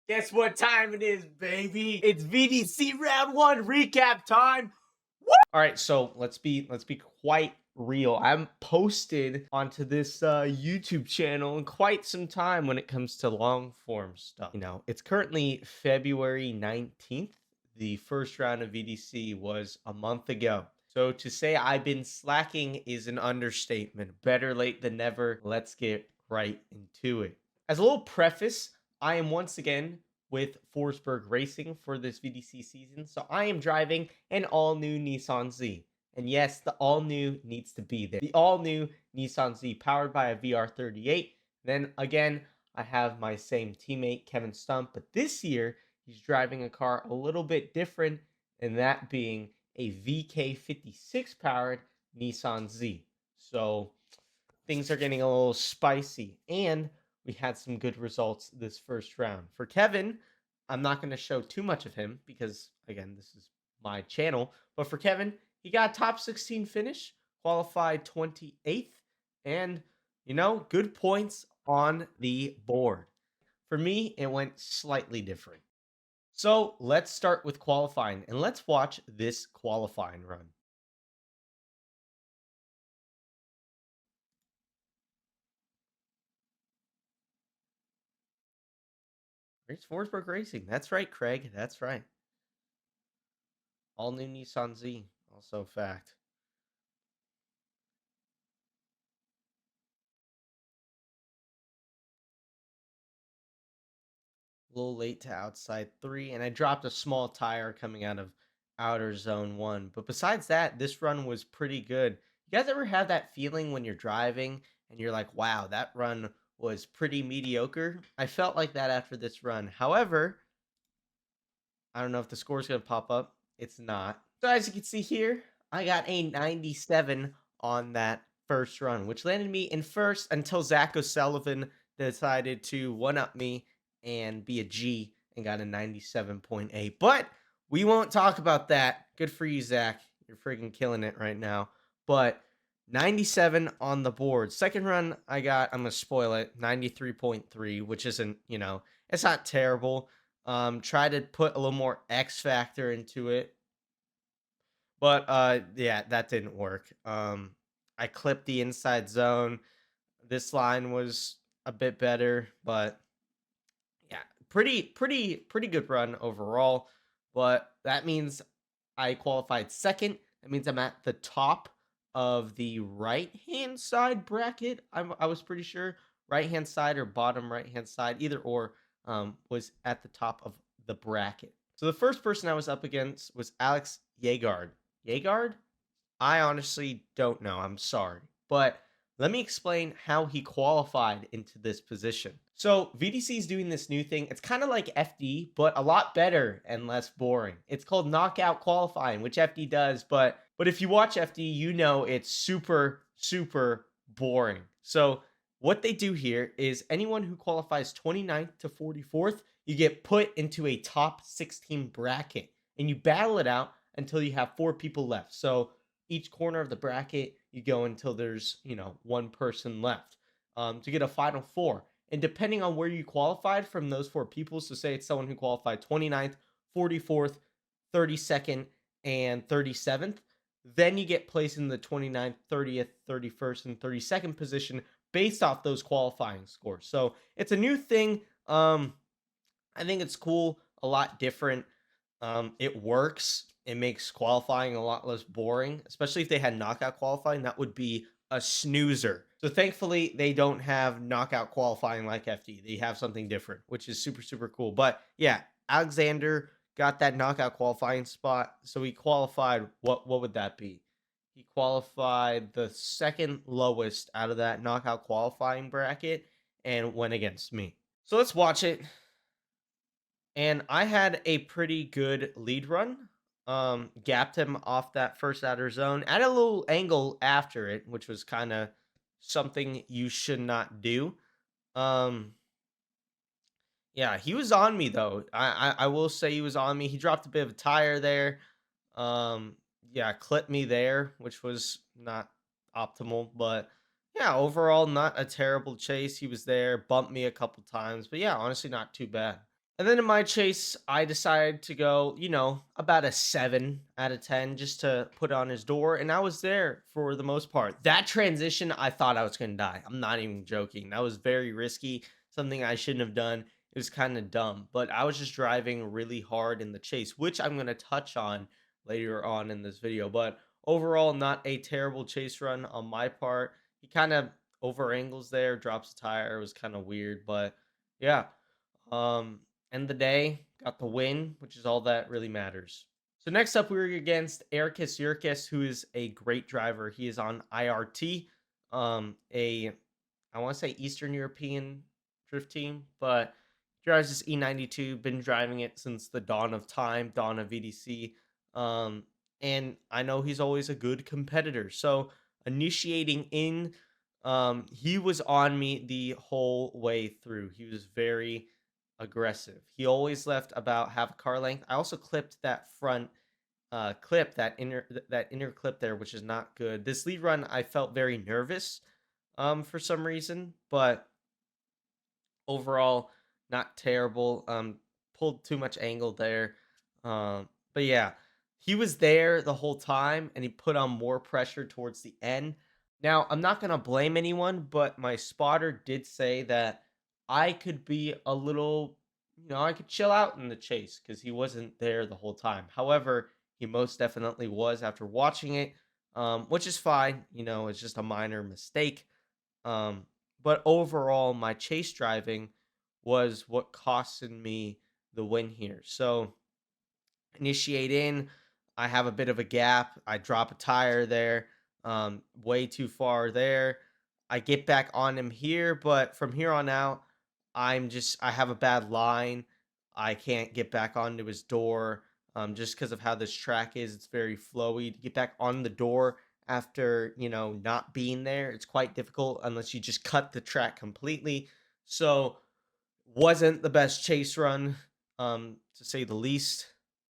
Guess what time it is, baby? It's VDC round one recap time. Woo! All right, so let's be quite real. I haven't posted onto this YouTube channel in quite some time when it comes to long form stuff. You know, it's currently February 19th. The first round of VDC was a month ago. So to say I've been slacking is an understatement. Better late than never. Let's get right into it. As a little preface, I am once again with Forsberg Racing for this VDC season. So I am driving an all-new Nissan Z. And yes, the all-new needs to be there. The all-new Nissan Z powered by a VR38. Then again, I have my same teammate, Kevin Stump. But this year, he's driving a car a little bit different, and that being a VK56 powered Nissan Z. So things are getting a little spicy. And we had some good results this first round. For Kevin, I'm not going to show too much of him because, again, this is my channel. But for Kevin, he got a top 16 finish, qualified 28th, and, you know, good points on the board. For me, it went slightly different. So let's start with qualifying, and let's watch this qualifying run. It's Forsberg Racing. That's right, Craig. That's right. All new Nissan Z. Also fact. A little late to outside 3, and I dropped a small tire coming out of outer zone 1. But besides that, this run was pretty good. You guys ever have that feeling when you're driving and you're like, wow, that run was pretty mediocre? I felt like that after this run. However, I don't know if the score is going to pop up. It's not. So as you can see here, I got a 97 on that first run, which landed me in first until Zach O'Sullivan decided to one-up me and be a G and got a 97.8. But we won't talk about that. Good for you, Zach. You're freaking killing it right now. But 97 on the board. Second run, I got, I'm going to spoil it, 93.3, which isn't, you know, it's not terrible. Try to put a little more X factor into it. But yeah, that didn't work. I clipped the inside zone. This line was a bit better, but yeah, pretty good run overall. But that means I qualified second. That means I'm at the top of the right-hand side bracket. I was pretty sure right-hand side or bottom right-hand side, either or, was at the top of the bracket. So the first person I was up against was Alex Yegard. Yegard? I honestly don't know. I'm sorry. But let me explain how he qualified into this position. So VDC is doing this new thing. It's kind of like FD, but a lot better and less boring. It's called knockout qualifying, which FD does. But if you watch FD, you know it's super, super boring. So what they do here is anyone who qualifies 29th to 44th, you get put into a top 16 bracket. And you battle it out until you have 4 people left. So each corner of the bracket, you go until there's, you know, 1 person left to get a final 4. And depending on where you qualified from those 4 people, so say it's someone who qualified 29th, 44th, 32nd, and 37th, then you get placed in the 29th, 30th, 31st, and 32nd position based off those qualifying scores. So it's a new thing. I think it's cool, a lot different. It works. It makes qualifying a lot less boring, especially if they had knockout qualifying. That would be a snoozer. So thankfully, they don't have knockout qualifying like FD. They have something different, which is super, super cool. But yeah, Alexander got that knockout qualifying spot. So he qualified, what would that be? He qualified the second lowest out of that knockout qualifying bracket and went against me. So let's watch it. And I had a pretty good lead run. Gapped him off that first outer zone at a little angle after it, which was kind of something you should not do. Yeah, he was on me though. I will say he was on me. He dropped a bit of a tire there. Yeah, clipped me there, which was not optimal, but yeah, overall not a terrible chase. He was there, bumped me a couple times, but yeah, honestly not too bad. And then in my chase, I decided to go, about a 7 out of 10 just to put on his door. And I was there for the most part. That transition, I thought I was going to die. I'm not even joking. That was very risky, something I shouldn't have done. It was kind of dumb, but I was just driving really hard in the chase, which I'm going to touch on later on in this video. But overall, not a terrible chase run on my part. He kind of over angles there, drops a tire. It was kind of weird, but yeah. End the day, got the win, which is all that really matters. So next up, we were against Erkis Yurkis, who is a great driver. He is on IRT, a I want to say Eastern European drift team, but he drives this E92. Been driving it since the dawn of time, dawn of VDC. And I know he's always a good competitor. So initiating in, he was on me the whole way through. He was very aggressive. He always left about half a car length. I also clipped that front clip, that inner clip there, which is not good. This lead run, I felt very nervous for some reason, but overall not terrible. Pulled too much angle there. But yeah, he was there the whole time and he put on more pressure towards the end. Now, I'm not going to blame anyone, but my spotter did say that I could be a little, I could chill out in the chase because he wasn't there the whole time. However, he most definitely was after watching it, which is fine. It's just a minor mistake. Um, but overall, my chase driving was what costed me the win here. So initiate in, I have a bit of a gap. I drop a tire there, way too far there. I get back on him here, but from here on out, I have a bad line. I can't get back onto his door, just because of how this track is. It's very flowy. To get back on the door after, not being there, it's quite difficult unless you just cut the track completely. So, wasn't the best chase run, to say the least.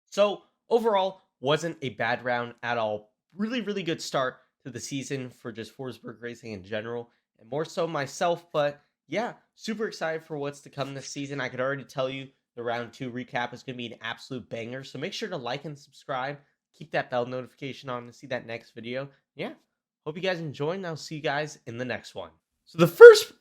So overall, wasn't a bad round at all. Really, really good start to the season for just Forsberg Racing in general, and more so myself. But yeah, super excited for what's to come this season. I could already tell you the round 2 recap is going to be an absolute banger. So make sure to like and subscribe. Keep that bell notification on to see that next video. Yeah, hope you guys enjoy, and I'll see you guys in the next one. So the first